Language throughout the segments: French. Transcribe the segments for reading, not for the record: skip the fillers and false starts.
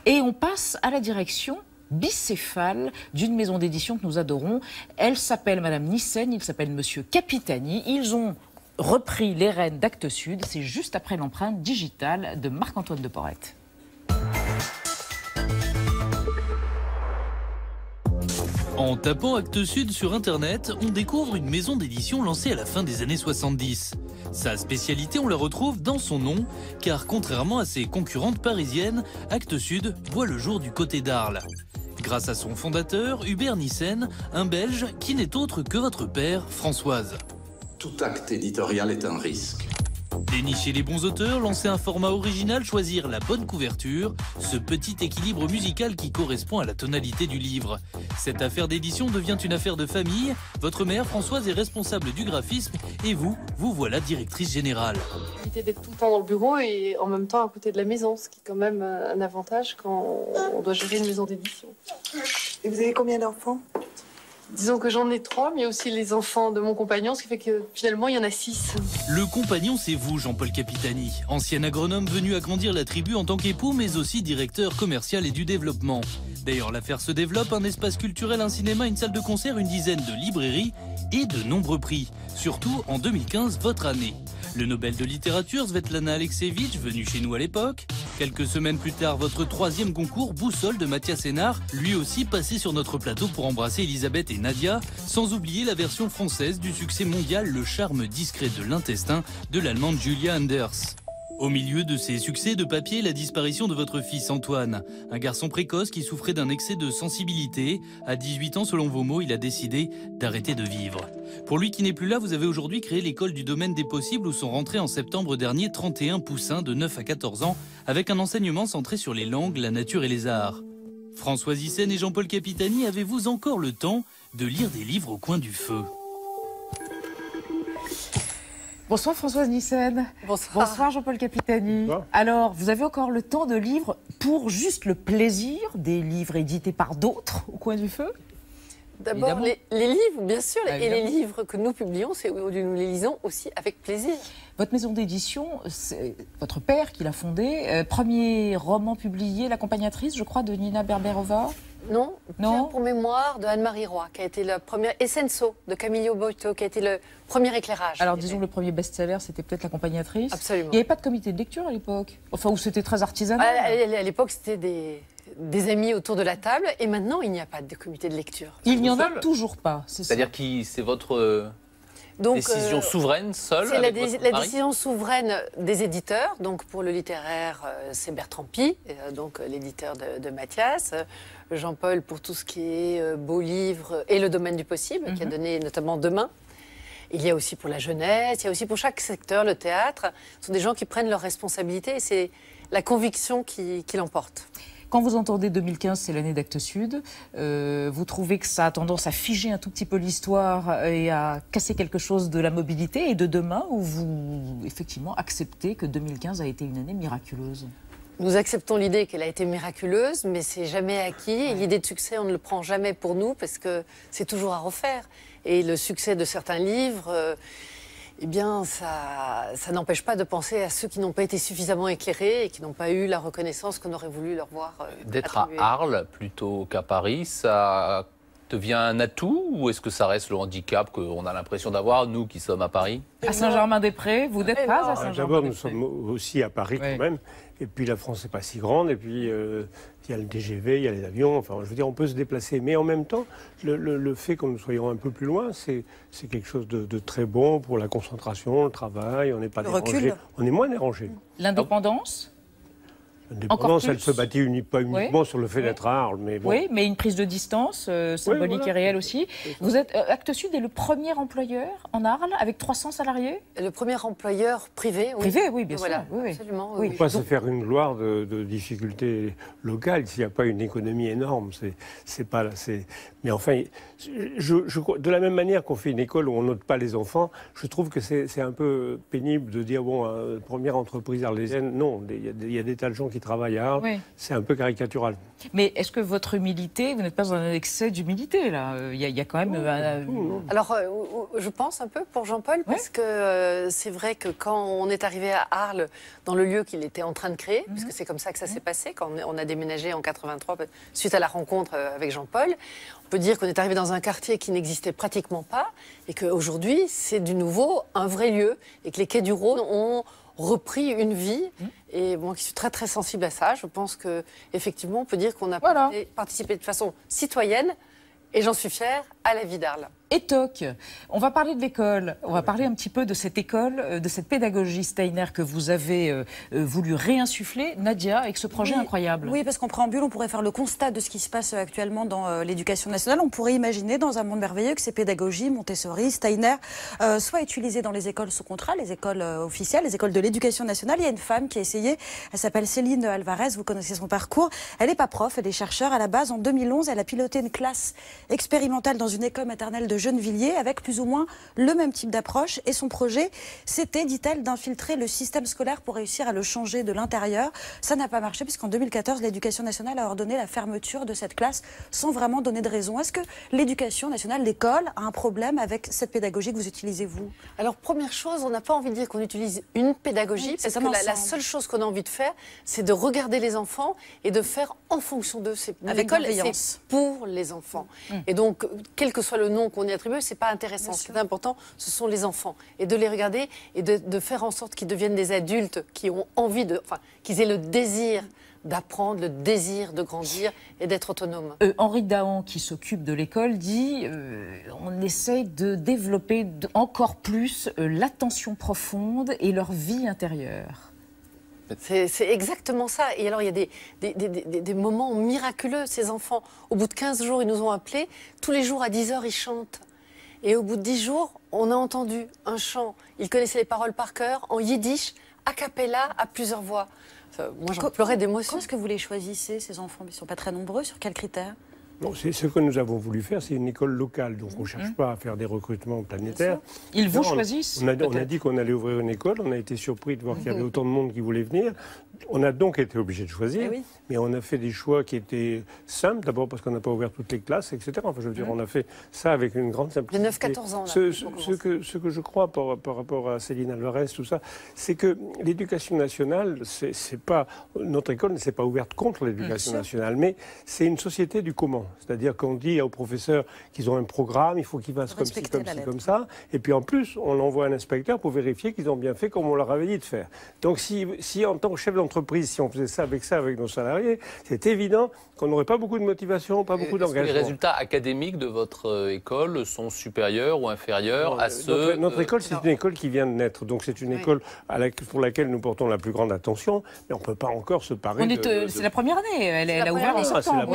Et on passe à la direction bicéphale d'une maison d'édition que nous adorons. Elle s'appelle Madame Nyssen, il s'appelle Monsieur Capitani. Ils ont repris les rênes d'Actes Sud. C'est juste après l'empreinte digitale de Marc-Antoine de Porrette. En tapant Actes Sud sur Internet, on découvre une maison d'édition lancée à la fin des années 70. Sa spécialité, on la retrouve dans son nom, car contrairement à ses concurrentes parisiennes, Actes Sud voit le jour du côté d'Arles. Grâce à son fondateur, Hubert Nyssen, un Belge qui n'est autre que votre père, Françoise. Tout acte éditorial est un risque. Dénicher les bons auteurs, lancer un format original, choisir la bonne couverture, ce petit équilibre musical qui correspond à la tonalité du livre. Cette affaire d'édition devient une affaire de famille. Votre mère, Françoise, est responsable du graphisme et vous voilà directrice générale. Éviter d'être tout le temps dans le bureau et en même temps à côté de la maison, ce qui est quand même un avantage quand on doit gérer une maison d'édition. Et vous avez combien d'enfants ? Disons que j'en ai 3, mais il y a aussi les enfants de mon compagnon, ce qui fait que finalement il y en a 6. Le compagnon, c'est vous, Jean-Paul Capitani, ancien agronome venu agrandir la tribu en tant qu'époux, mais aussi directeur commercial et du développement. D'ailleurs, l'affaire se développe, un espace culturel, un cinéma, une salle de concert, une dizaine de librairies et de nombreux prix. Surtout en 2015, votre année. Le Nobel de littérature, Svetlana Alexievitch, venu chez nous à l'époque. Quelques semaines plus tard, votre 3e concours, Boussole de Mathias Hénard, lui aussi passé sur notre plateau pour embrasser Elisabeth et Nadia, sans oublier la version française du succès mondial Le charme discret de l'intestin de l'allemande Julia Anders. Au milieu de ces succès de papier, la disparition de votre fils Antoine, un garçon précoce qui souffrait d'un excès de sensibilité. À 18 ans, selon vos mots, il a décidé d'arrêter de vivre. Pour lui qui n'est plus là, vous avez aujourd'hui créé l'école du domaine des possibles où sont rentrés en septembre dernier 31 poussins de 9 à 14 ans avec un enseignement centré sur les langues, la nature et les arts. Françoise Nyssen et Jean-Paul Capitani, avez-vous encore le temps de lire des livres au coin du feu ? Bonsoir Françoise Nyssen. Bonsoir. Bonsoir Jean-Paul Capitani. Bonsoir. Alors, vous avez encore le temps de lire pour juste le plaisir des livres édités par d'autres au coin du feu ? D'abord, les livres, bien sûr, Ah, et les livres que nous publions, nous les lisons aussi avec plaisir. Votre maison d'édition, c'est votre père qui l'a fondée. Premier roman publié, L'accompagnatrice, je crois, de Nina Berberova. Non, Pierre pour mémoire de Anne-Marie Roy, qui a été la première, et Senso de Camillo Boito, qui a été le premier éclairage. Alors disons le premier best-seller, c'était peut-être L'accompagnatrice. Absolument. Il n'y avait pas de comité de lecture à l'époque. Enfin, où c'était très artisanal. À l'époque, c'était des amis autour de la table, et maintenant, il n'y a pas de comité de lecture. Il n'y en a toujours pas. C'est-à-dire que c'est votre décision souveraine, seule? C'est la décision souveraine des éditeurs. Donc pour le littéraire, c'est Bertrand Pi, donc l'éditeur de Mathias. Jean-Paul pour tout ce qui est beaux livres et le domaine du possible, qui a donné notamment Demain. Il y a aussi pour la jeunesse, il y a aussi pour chaque secteur, le théâtre. Ce sont des gens qui prennent leurs responsabilités et c'est la conviction qui l'emporte. Quand vous entendez 2015, c'est l'année d'Actes Sud, vous trouvez que ça a tendance à figer un tout petit peu l'histoire et à casser quelque chose de la mobilité et de demain, ou vous, effectivement, acceptez que 2015 a été une année miraculeuse? Nous acceptons l'idée qu'elle a été miraculeuse, mais c'est jamais acquis. Et l'idée de succès, on ne le prend jamais pour nous parce que c'est toujours à refaire. Et le succès de certains livres, eh bien, ça n'empêche pas de penser à ceux qui n'ont pas été suffisamment éclairés et qui n'ont pas eu la reconnaissance qu'on aurait voulu leur voir D'être à Arles plutôt qu'à Paris, ça devient un atout ou est-ce que ça reste le handicap qu'on a l'impression d'avoir, nous qui sommes à Paris? À Saint-Germain-des-Prés, vous n'êtes pas à Saint-Germain-des-Prés? D'abord, nous sommes aussi à Paris quand même. Et puis la France n'est pas si grande. Et puis il y a le TGV, il y a les avions. Enfin, je veux dire, on peut se déplacer. Mais en même temps, le fait que nous soyons un peu plus loin, c'est quelque chose de très bon pour la concentration, le travail. On n'est pas dérangé. On est moins dérangé. L'indépendance? L'indépendance, elle se bâtit pas uniquement sur le fait d'être à Arles. Mais bon. Oui, mais une prise de distance symbolique et réelle aussi. Vous êtes, Actes Sud est le premier employeur en Arles avec 300 salariés? Le premier employeur privé, oui. Privé, oui, bien sûr. Voilà, oui, absolument. Il ne faut pas se faire une gloire de difficultés locales s'il n'y a pas une économie énorme. C'est pas, mais enfin, de la même manière qu'on fait une école où on note pas les enfants, je trouve que c'est un peu pénible de dire, bon, première entreprise arlésienne, non, il y a des tas de gens qui qui travaillent à Arles. Oui. C'est un peu caricatural. Mais est-ce que votre humilité, vous n'êtes pas dans un excès d'humilité, là? Il y a quand même... Alors, je pense un peu pour Jean-Paul, parce que c'est vrai que quand on est arrivé à Arles, dans le lieu qu'il était en train de créer, puisque c'est comme ça que ça s'est passé, quand on a déménagé en 83, suite à la rencontre avec Jean-Paul, on peut dire qu'on est arrivé dans un quartier qui n'existait pratiquement pas, et qu'aujourd'hui, c'est du nouveau un vrai lieu, et que les quais du Rhône ont repris une vie. Et moi qui suis très très sensible à ça, je pense qu'effectivement, on peut dire qu'on a participé de façon citoyenne, et j'en suis fière, à la vie d'Arles. Et toc, on va parler de l'école, on va parler un petit peu de cette école, de cette pédagogie Steiner que vous avez voulu réinsuffler, Nadia, avec ce projet incroyable. Oui, parce qu'en préambule, on pourrait faire le constat de ce qui se passe actuellement dans l'éducation nationale. On pourrait imaginer, dans un monde merveilleux, que ces pédagogies, Montessori, Steiner, soient utilisées dans les écoles sous contrat, les écoles officielles, les écoles de l'éducation nationale. Il y a une femme qui a essayé, elle s'appelle Céline Alvarez, vous connaissez son parcours. Elle n'est pas prof, elle est chercheure. À la base, en 2011, elle a piloté une classe expérimentale dans une école maternelle de Gennevilliers avec plus ou moins le même type d'approche. Et son projet, c'était, dit-elle, d'infiltrer le système scolaire pour réussir à le changer de l'intérieur. Ça n'a pas marché puisqu'en 2014, l'éducation nationale a ordonné la fermeture de cette classe sans vraiment donner de raison. Est-ce que l'éducation nationale, l'école, a un problème avec cette pédagogie que vous utilisez, vous? Alors, première chose, on n'a pas envie de dire qu'on utilise une pédagogie, parce que la seule chose qu'on a envie de faire, c'est de regarder les enfants et de faire en fonction d'eux. L'école, c'est pour les enfants. Et donc, quel que soit le nom qu'on y attribue, c'est pas intéressant. Ce qui est important, ce sont les enfants. Et de les regarder et de faire en sorte qu'ils deviennent des adultes qui ont envie de... Enfin, qu'ils aient le désir d'apprendre, le désir de grandir et d'être autonome. Henri Dahan, qui s'occupe de l'école, dit on essaye de développer encore plus l'attention profonde et leur vie intérieure. C'est exactement ça. Et alors, il y a des moments miraculeux. Ces enfants, au bout de 15 jours, ils nous ont appelés. Tous les jours, à 10h, ils chantent. Et au bout de 10 jours, on a entendu un chant. Ils connaissaient les paroles par cœur, en yiddish, a cappella, à plusieurs voix. Moi, j'en pleurais d'émotion. Comment est-ce que vous les choisissez, ces enfants? Ils ne sont pas très nombreux. Sur quels critères? Non, c'est ce que nous avons voulu faire, c'est une école locale, donc on ne cherche pas à faire des recrutements planétaires. Ils vous choisissent? On a dit qu'on allait ouvrir une école, on a été surpris de voir qu'il y avait autant de monde qui voulait venir. On a donc été obligé de choisir, mais on a fait des choix qui étaient simples, d'abord parce qu'on n'a pas ouvert toutes les classes, etc. Enfin, je veux dire, on a fait ça avec une grande simplicité. De 9-14 ans, là. Ce que je crois par rapport à Céline Alvarez, tout ça, c'est que l'éducation nationale, c'est pas, notre école ne s'est pas ouverte contre l'éducation nationale, mais c'est une société du comment. C'est-à-dire qu'on dit aux professeurs qu'ils ont un programme, il faut qu'ils fassent comme ci, comme ça, et puis en plus, on envoie un inspecteur pour vérifier qu'ils ont bien fait comme on leur avait dit de faire. Donc si en tant que chef d'entreprise, si on faisait ça avec nos salariés, c'est évident qu'on n'aurait pas beaucoup de motivation, pas beaucoup d'engagement. Est-ce que les résultats académiques de votre école sont supérieurs ou inférieurs à ceux... Notre école, c'est une école qui vient de naître. Donc c'est une école pour laquelle nous portons la plus grande attention, mais on ne peut pas encore se parler C'est la première année, elle a ouvert en septembre.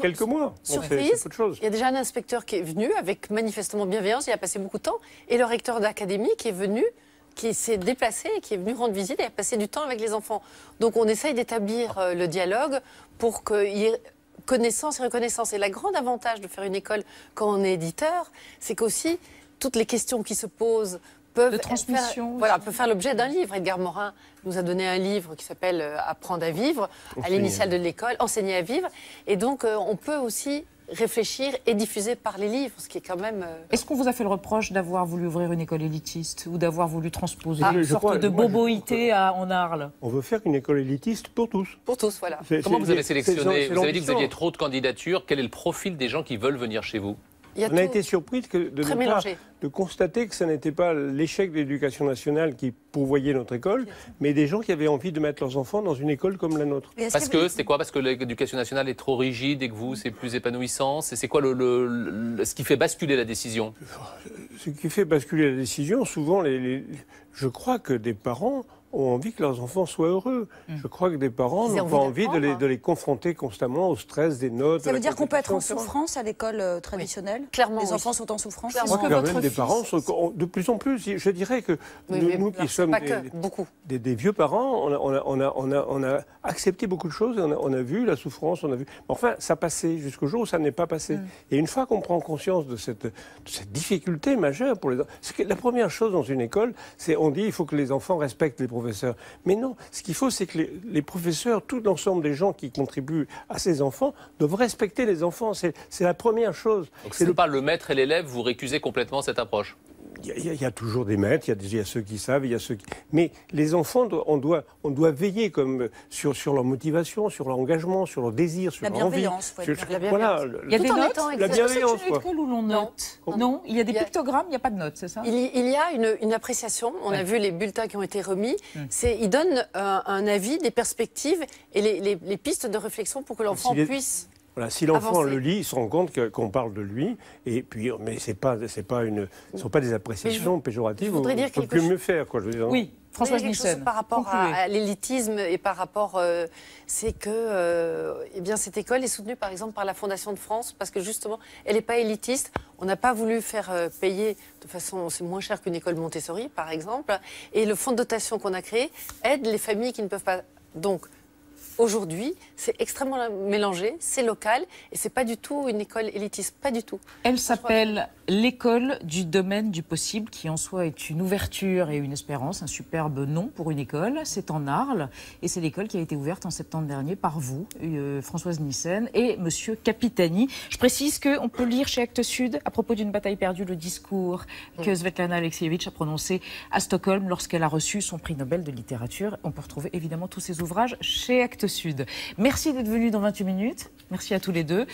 Quelques mois. Surprise, il y a déjà un inspecteur qui est venu avec manifestement bienveillance, il a passé beaucoup de temps, et le recteur d'académie qui est venu, qui s'est déplacé et qui est venu rendre visite et a passé du temps avec les enfants. Donc on essaye d'établir le dialogue pour qu'il y ait connaissance et reconnaissance. Et le grand avantage de faire une école quand on est éditeur, c'est qu'aussi toutes les questions qui se posent peuvent faire l'objet d'un livre. Edgar Morin nous a donné un livre qui s'appelle Apprendre à vivre, à l'initiale de l'école, Enseigner à vivre. Et donc on peut aussi réfléchir et diffuser par les livres, ce qui est quand même... Est-ce qu'on vous a fait le reproche d'avoir voulu ouvrir une école élitiste ou d'avoir voulu transposer une sorte de boboïté en Arles? On veut faire une école élitiste pour tous. Pour tous, voilà. Comment vous avez sélectionné? Vous avez dit que vous aviez trop de candidatures. Quel est le profil des gens qui veulent venir chez vous? On a été surpris de constater que ce n'était pas l'échec de l'éducation nationale qui pourvoyait notre école, mais des gens qui avaient envie de mettre leurs enfants dans une école comme la nôtre. Parce que c'est quoi? Parce que l'éducation nationale est trop rigide et que vous, c'est plus épanouissant? C'est quoi ce qui fait basculer la décision? Ce qui fait basculer la décision, souvent, je crois que des parents ont envie que leurs enfants soient heureux. Je crois que des parents n'ont pas envie de les confronter constamment au stress des notes. Ça veut dire qu'on peut être en souffrance à l'école traditionnelle? Clairement, les enfants sont en souffrance? Je crois que même des parents sont de plus en plus. Je dirais que nous qui sommes des vieux parents, on a accepté beaucoup de choses, on a vu la souffrance, on a vu... Enfin, ça passait jusqu'au jour où ça n'est pas passé. Et une fois qu'on prend conscience de cette difficulté majeure pour les enfants... La première chose dans une école, c'est on dit il faut que les enfants respectent les professeurs. professeurs. Mais non, ce qu'il faut, c'est que les professeurs, tout l'ensemble des gens qui contribuent à ces enfants, doivent respecter les enfants. C'est la première chose. Donc ce n'est pas le maître et l'élève, vous récusez complètement cette approche? Il y a toujours des maîtres, il y a ceux qui savent, il y a ceux qui... Mais les enfants, on doit veiller comme sur leur motivation, sur leur engagement, sur leur désir, sur leur envie. Voilà, il y a des notes. La bienveillance. C'est une école où l'on note. Non, il y a des pictogrammes, il n'y a pas de notes, c'est ça? Il y a une appréciation. On a vu les bulletins qui ont été remis. Ils donnent un avis, des perspectives et les pistes de réflexion pour que l'enfant puisse... Voilà, si l'enfant le lit, il se rend compte qu'on parle de lui, et puis, mais ce ne sont pas des appréciations péjoratives. Je voudrais dire quelque chose. Mieux faire, quoi. Je veux dire. Oui, Françoise Nyssen. Par rapport à l'élitisme et par rapport, c'est que cette école est soutenue par exemple par la Fondation de France parce que justement, elle n'est pas élitiste. On n'a pas voulu faire payer de façon, c'est moins cher qu'une école Montessori par exemple. Et le fonds de dotation qu'on a créé aide les familles qui ne peuvent pas. Donc, aujourd'hui, c'est extrêmement mélangé, c'est local et c'est pas du tout une école élitiste, pas du tout. Elle s'appelle l'école du domaine du possible, qui en soi est une ouverture et une espérance, un superbe nom pour une école. C'est en Arles et c'est l'école qui a été ouverte en septembre dernier par vous, Françoise Nyssen et Monsieur Capitani. Je précise qu'on peut lire chez Actes Sud, à propos d'une bataille perdue, le discours que Svetlana Alexievitch a prononcé à Stockholm lorsqu'elle a reçu son prix Nobel de littérature. On peut retrouver évidemment tous ces ouvrages chez Actes Sud. Merci d'être venus dans 28 minutes. Merci à tous les deux.